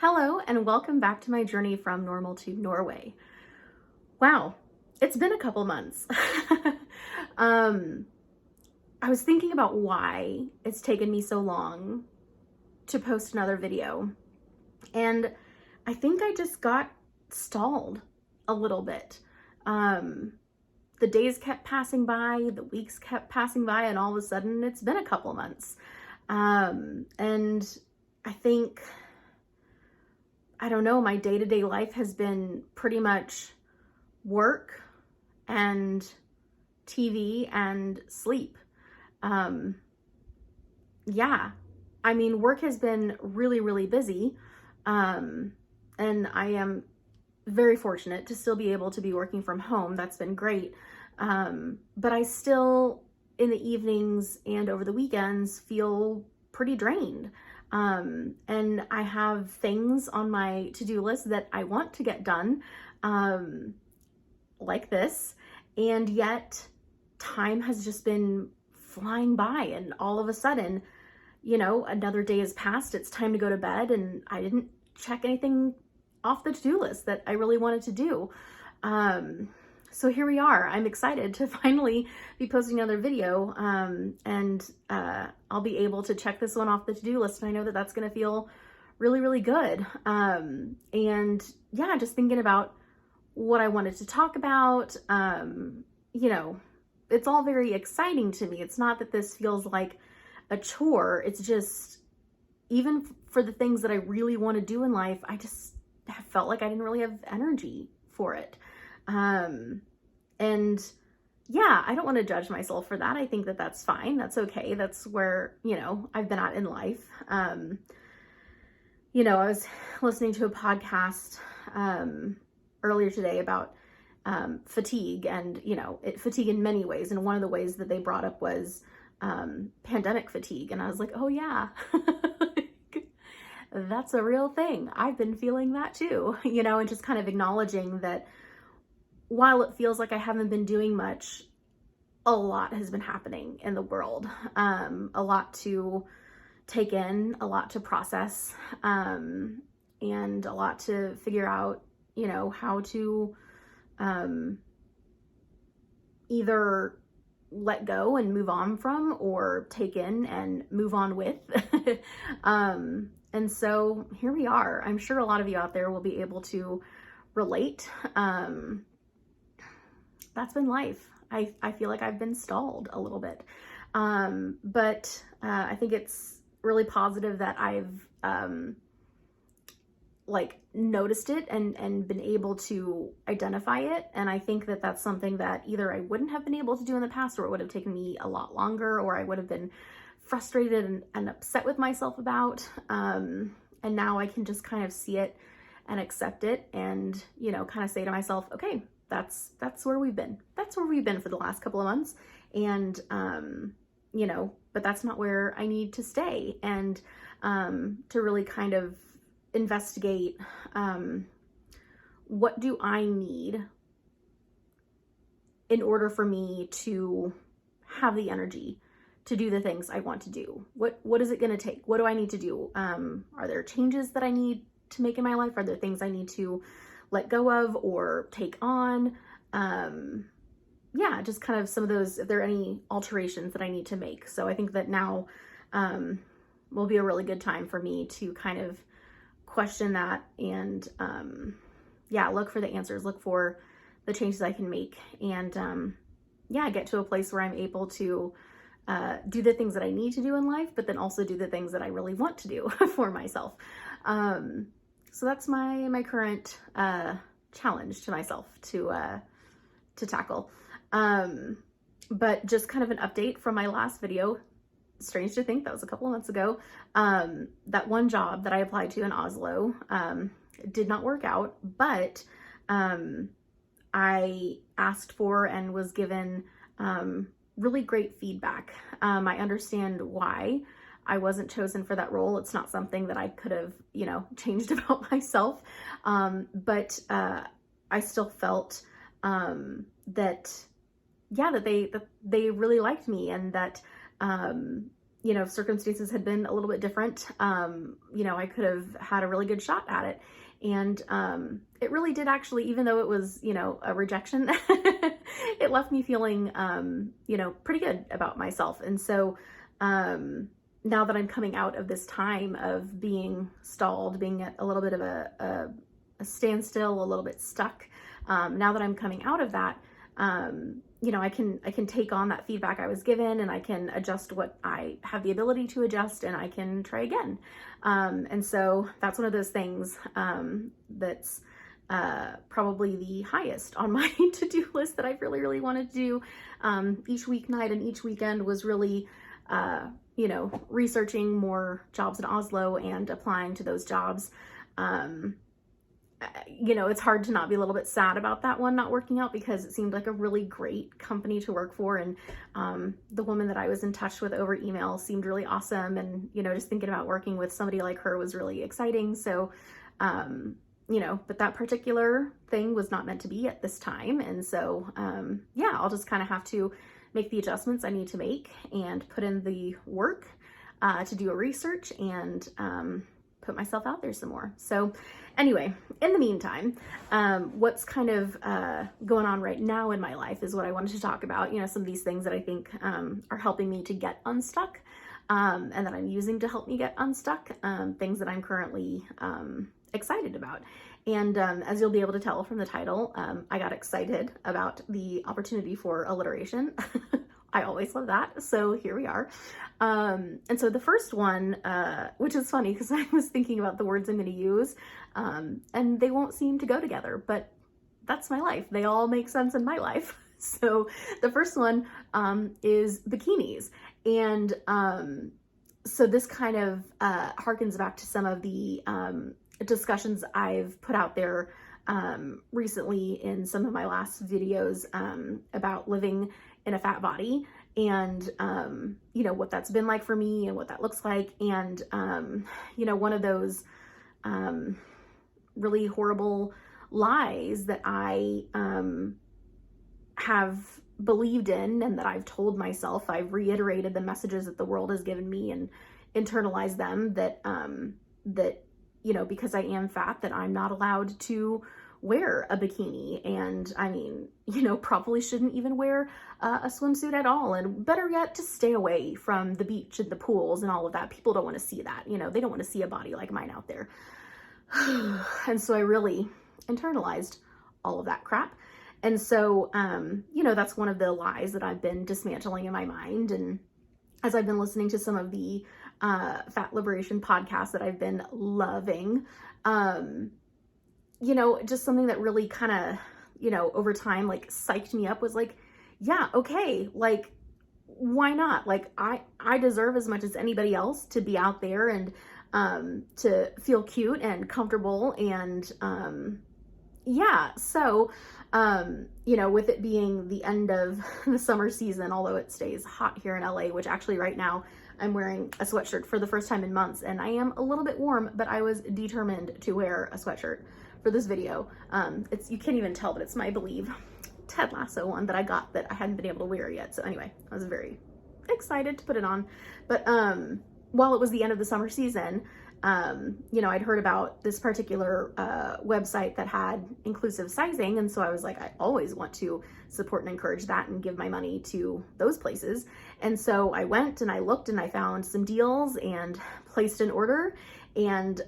Hello, and welcome back to my journey from normal to Norway. Wow, it's been a couple months. I was thinking about why it's taken me so long to post another video, and I think I just got stalled a little bit. The days kept passing by, the weeks kept passing by, and all of a sudden it's been a couple months. And I think, I don't know, my day-to-day life has been pretty much work and TV and sleep. Yeah, I mean, work has been really, really busy. And I am very fortunate to still be able to be working from home. That's been great. But I still, in the evenings and over the weekends, feel pretty drained. And I have things on my to-do list that I want to get done, like this, and yet time has just been flying by, and all of a sudden, another day has passed, it's time to go to bed, and I didn't check anything off the to-do list that I really wanted to do. So here we are. I'm excited to finally be posting another video, and I'll be able to check this one off the to-do list, and I know that that's going to feel really, really good. And yeah, just thinking about what I wanted to talk about. It's all very exciting to me. It's not that this feels like a chore. It's just, even for the things that I really want to do in life, I just have felt like I didn't really have energy for it. And yeah, I don't want to judge myself for that. I think that that's fine. That's okay. That's where, I've been at in life. I was listening to a podcast, earlier today about, fatigue and, fatigue in many ways. And one of the ways that they brought up was, pandemic fatigue. And I was like, oh yeah, that's a real thing. I've been feeling that too, and just kind of acknowledging that while it feels like I haven't been doing much, a lot has been happening in the world. A lot to take in, a lot to process, and a lot to figure out, how to either let go and move on from, or take in and move on with. And so here we are. I'm sure a lot of you out there will be able to relate. That's been life. I feel like I've been stalled a little bit. But I think it's really positive that I've noticed it and been able to identify it. And I think that that's something that either I wouldn't have been able to do in the past, or it would have taken me a lot longer, or I would have been frustrated and upset with myself about. And now I can just kind of see it and accept it, and, kind of say to myself, okay, that's where we've been. That's where we've been for the last couple of months. And, but that's not where I need to stay. And, to really kind of investigate, what do I need in order for me to have the energy to do the things I want to do? What is it going to take? What do I need to do? Are there changes that I need to make in my life? Are there things I need to let go of or take on? Yeah, just kind of some of those, if there are any alterations that I need to make. So I think that now will be a really good time for me to kind of question that and yeah, look for the answers, look for the changes I can make, and yeah, get to a place where I'm able to do the things that I need to do in life, but then also do the things that I really want to do for myself. So that's my current challenge to myself to tackle. But just kind of an update from my last video. Strange to think that was a couple of months ago. That one job that I applied to in Oslo did not work out, but I asked for and was given really great feedback. I understand why I wasn't chosen for that role. It's not something that I could have, changed about myself. But I still felt that, yeah, that they really liked me, and that if circumstances had been a little bit different, I could have had a really good shot at it. And it really did actually, even though it was, a rejection, it left me feeling, pretty good about myself. And so now that I'm coming out of this time of being stalled, being at a little bit of a standstill, a little bit stuck, now that I'm coming out of that, I can take on that feedback I was given, and I can adjust what I have the ability to adjust, and I can try again. And so that's one of those things that's probably the highest on my to-do list that I really, really wanted to do. Each weeknight and each weekend was really, researching more jobs in Oslo and applying to those jobs. It's hard to not be a little bit sad about that one not working out, because it seemed like a really great company to work for. And the woman that I was in touch with over email seemed really awesome. And, just thinking about working with somebody like her was really exciting. So, but that particular thing was not meant to be at this time. And so, I'll just kind of have to make the adjustments I need to make and put in the work to do a research and put myself out there some more. So anyway, in the meantime, what's kind of going on right now in my life is what I wanted to talk about. Some of these things that I think are helping me to get unstuck, and that I'm using to help me get unstuck, things that I'm currently excited about. And as you'll be able to tell from the title, I got excited about the opportunity for alliteration. I always love that. So here we are. And so the first one, which is funny because I was thinking about the words I'm going to use, and they won't seem to go together, but that's my life. They all make sense in my life. So the first one is bikinis. And so this kind of harkens back to some of the discussions I've put out there recently in some of my last videos about living in a fat body, and what that's been like for me and what that looks like. And one of those really horrible lies that I have believed in and that I've told myself, I've reiterated the messages that the world has given me and internalized them, that because I am fat, that I'm not allowed to wear a bikini. And I mean, probably shouldn't even wear a swimsuit at all. And better yet, to stay away from the beach and the pools and all of that. People don't want to see that. They don't want to see a body like mine out there. And so I really internalized all of that crap. And so, that's one of the lies that I've been dismantling in my mind. And as I've been listening to some of the fat liberation podcasts that I've been loving, just something that really kind of, over time, like psyched me up was like, yeah, okay, like, why not? Like, I deserve as much as anybody else to be out there and to feel cute and comfortable. And so, with it being the end of the summer season, although it stays hot here in LA, which actually right now I'm wearing a sweatshirt for the first time in months, and I am a little bit warm, but I was determined to wear a sweatshirt for this video. You can't even tell, but it's my Believe Ted Lasso one that I got that I hadn't been able to wear yet. So anyway, I was very excited to put it on. But while it was the end of the summer season, I'd heard about this particular website that had inclusive sizing. And so I was like, I always want to support and encourage that and give my money to those places. And so I went and I looked and I found some deals and placed an order, and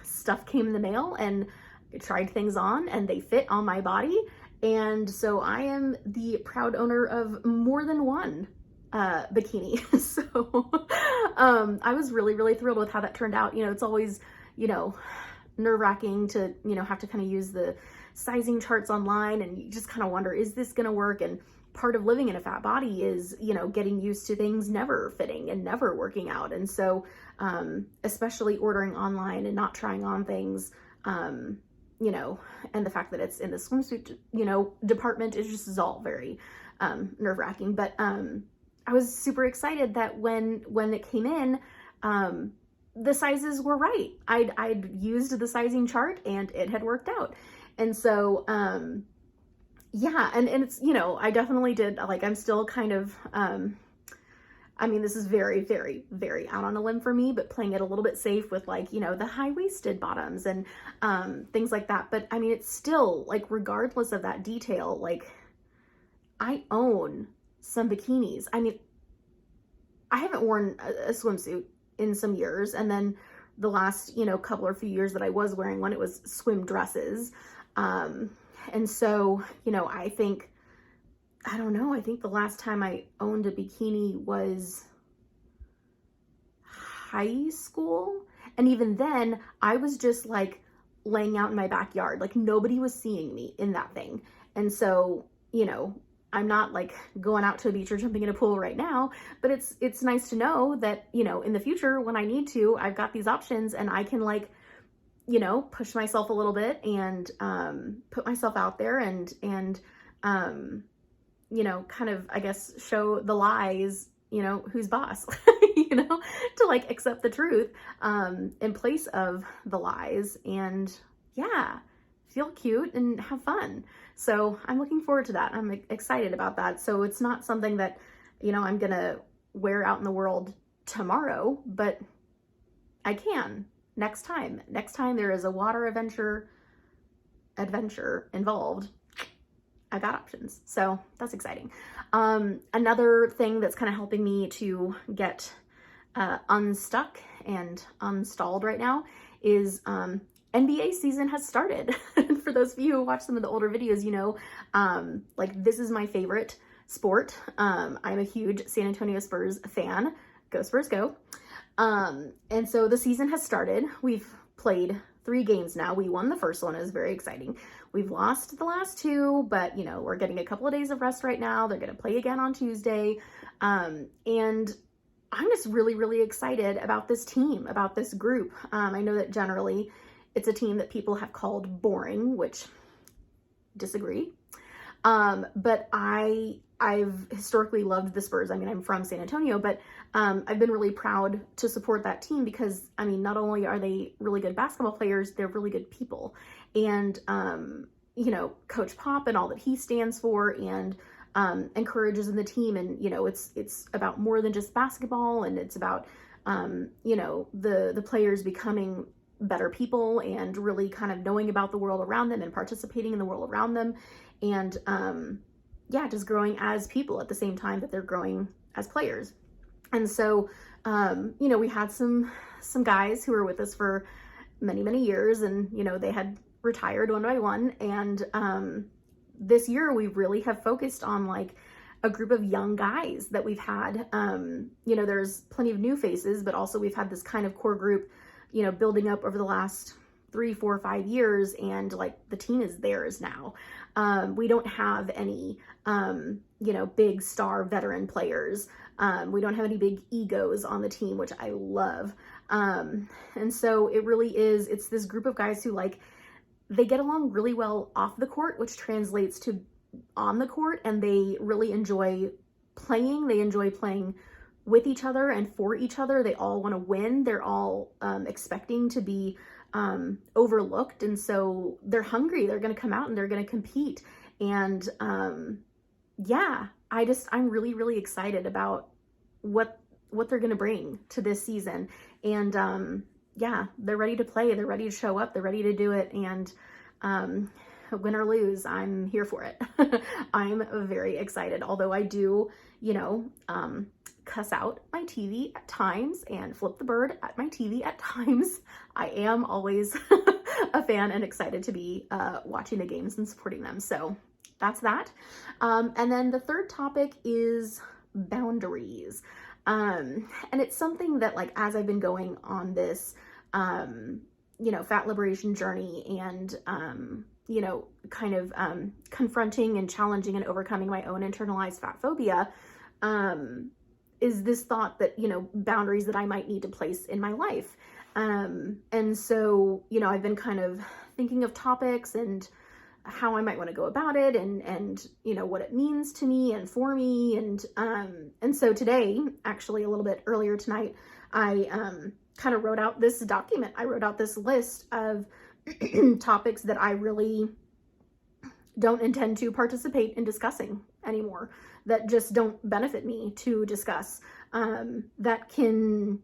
stuff came in the mail, and I tried things on and they fit on my body. And so I am the proud owner of more than one bikini. So I was really, really thrilled with how that turned out. It's always, nerve-wracking to, have to kind of use the sizing charts online, and you just kind of wonder, is this going to work? And part of living in a fat body is, getting used to things never fitting and never working out. And so, especially ordering online and not trying on things, and the fact that it's in the swimsuit, department, it just is all very, nerve-wracking. But, I was super excited that when it came in, the sizes were right. I'd used the sizing chart and it had worked out. And so, and it's, I definitely did, like, I'm still kind of, I mean, this is very, very, very out on a limb for me, but playing it a little bit safe with like, you know, the high-waisted bottoms and things like that. But I mean, it's still like, regardless of that detail, like I own some bikinis. I mean, I haven't worn a swimsuit in some years. And then the last, you know, couple or few years that I was wearing one, it was swim dresses. And so, you know, I don't know, I think the last time I owned a bikini was high school. And even then I was just like laying out in my backyard, like nobody was seeing me in that thing. And so, you know, I'm not like going out to a beach or jumping in a pool right now, but it's nice to know that, you know, in the future when I need to, I've got these options and I can like, you know, push myself a little bit and put myself out there and you know, kind of, I guess, show the lies, you know, who's boss, you know, to like accept the truth in place of the lies and yeah, feel cute and have fun. So I'm looking forward to that. I'm excited about that. So it's not something that, you know, I'm going to wear out in the world tomorrow, but I can next time. Next time there is a water adventure involved, I got options. So that's exciting. Another thing that's kind of helping me to get unstuck and unstalled right now is NBA season has started. For those of you who watch some of the older videos, you know, like this is my favorite sport. I'm a huge San Antonio Spurs fan. Go Spurs, go. And so the season has started. We've played 3 games now. We won the first one. It was very exciting. We've lost the last 2, but you know, we're getting a couple of days of rest right now. They're going to play again on Tuesday. And I'm just really, really excited about this team, about this group. I know that generally it's a team that people have called boring, which disagree. But I've historically loved the Spurs. I mean, I'm from San Antonio, but I've been really proud to support that team because, I mean, not only are they really good basketball players, they're really good people. And, you know, Coach Pop and all that he stands for and encourages in the team. And, you know, it's about more than just basketball, and it's about, you know, the players becoming better people and really kind of knowing about the world around them and participating in the world around them. And, yeah, just growing as people at the same time that they're growing as players. And so, you know, we had some guys who were with us for many, many years, and, you know, they had retired one by one. And this year we really have focused on like a group of young guys that we've had. You know, there's plenty of new faces, but also we've had this kind of core group, you know, building up over the last 3, 4, 5 years, and like the team is theirs now. We don't have any, you know, big star veteran players. We don't have any big egos on the team, which I love. And so it really is, it's this group of guys who like, they get along really well off the court, which translates to on the court, and they really enjoy playing. They enjoy playing with each other and for each other. They all want to win. They're all expecting to be overlooked, and so they're hungry. They're going to come out and they're going to compete. And yeah, I'm really, really excited about what they're going to bring to this season. And yeah, they're ready to play. They're ready to show up. They're ready to do it. And win or lose, I'm here for it. I'm very excited. Although I do, you know, cuss out my TV at times and flip the bird at my TV at times. I am always a fan and excited to be watching the games and supporting them. So that's that. And then the third topic is boundaries. And it's something that, like, as I've been going on this, you know, fat liberation journey and, you know, kind of confronting and challenging and overcoming my own internalized fat phobia, is this thought that, you know, boundaries that I might need to place in my life. And so, you know, I've been kind of thinking of topics and how I might want to go about it and, you know, what it means to me and for me. And so today, actually a little bit earlier tonight, I, kind of wrote out this document. I wrote out this list of topics that I really don't intend to participate in discussing anymore, that just don't benefit me to discuss. that can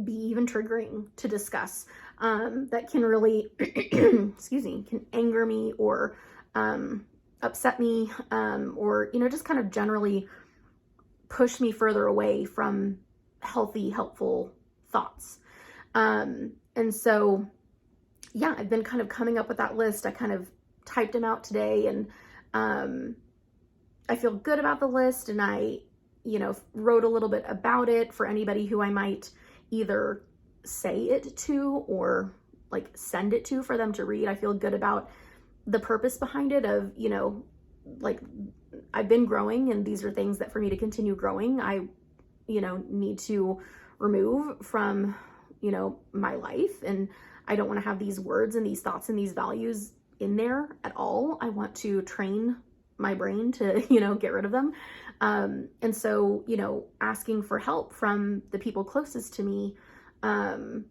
be even triggering to discuss, that can really, excuse me, can anger me or upset me, or, you know, just kind of generally push me further away from healthy, helpful thoughts. And so, yeah, I've been kind of coming up with that list. I kind of typed them out today, and I feel good about the list, and I, you know, wrote a little bit about it for anybody who I might either say it to or like send it to for them to read. I feel good about the purpose behind it of, you know, like I've been growing, and these are things that for me to continue growing, I, you know, need to remove from, you know, my life. And I don't want to have these words and these thoughts and these values in there at all. I want to train my brain to, you know, get rid of them. And so, you know, asking for help from the people closest to me, to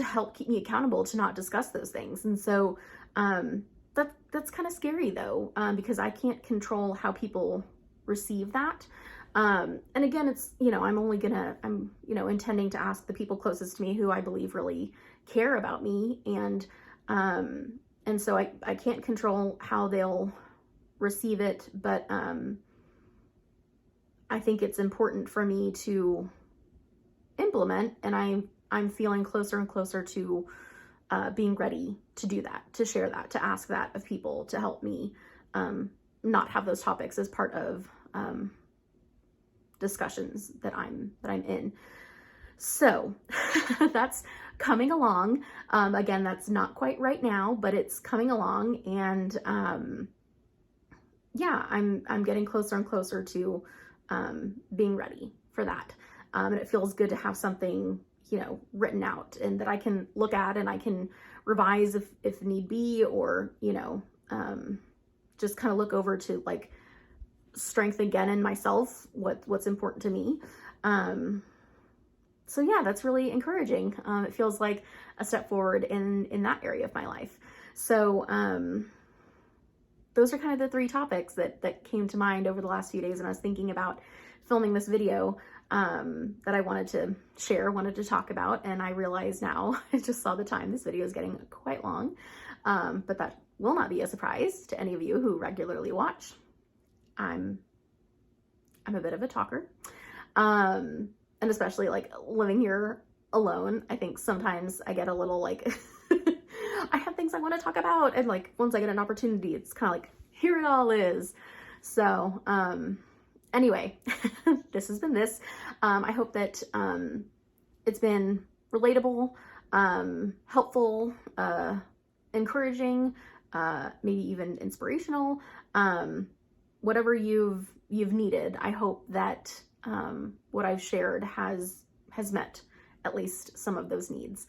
help keep me accountable to not discuss those things. And so, that's kind of scary though, because I can't control how people receive that. And again, it's, you know, I'm, you know, intending to ask the people closest to me who I believe really care about me. And so I can't control how they'll receive it, but, I think it's important for me to implement, and I'm feeling closer and closer to, being ready to do that, to share that, to ask that of people to help me, not have those topics as part of, discussions that I'm in. So that's coming along. Again, that's not quite right now, but it's coming along, and yeah, I'm getting closer and closer to being ready for that. And it feels good to have something, you know, written out and that I can look at and I can revise if need be, or, you know, just kind of look over to like strengthen again in myself what's important to me. So yeah, that's really encouraging. It feels like a step forward in that area of my life. So those are kind of the three topics that came to mind over the last few days when I was thinking about filming this video, that I wanted to share, wanted to talk about. And I realize now, I just saw the time, this video is getting quite long, but that will not be a surprise to any of you who regularly watch. I'm a bit of a talker, and especially like living here alone, I think sometimes I get a little like, I have things I want to talk about, and like once I get an opportunity, it's kind of like, here it all is. So anyway, this has been this. I hope that it's been relatable, helpful, encouraging, maybe even inspirational. Whatever you've needed, I hope that what I've shared has met at least some of those needs.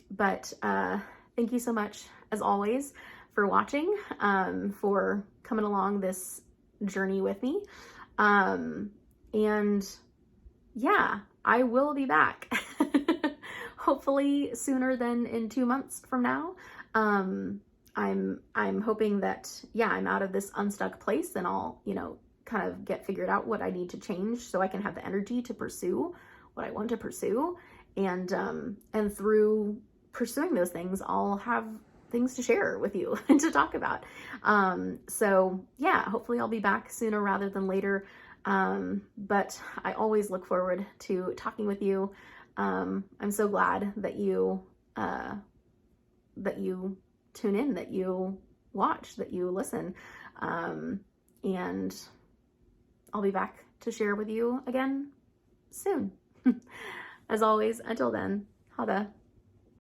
But thank you so much, as always, for watching, for coming along this journey with me. And yeah, I will be back hopefully sooner than in 2 months from now. I'm hoping that, yeah, I'm out of this unstuck place, and I'll, you know, kind of get figured out what I need to change so I can have the energy to pursue what I want to pursue. And through pursuing those things, I'll have things to share with you and to talk about. So yeah, hopefully I'll be back sooner rather than later. But I always look forward to talking with you. I'm so glad that you tune in, that you watch, that you listen. And I'll be back to share with you again soon. As always, until then, hada.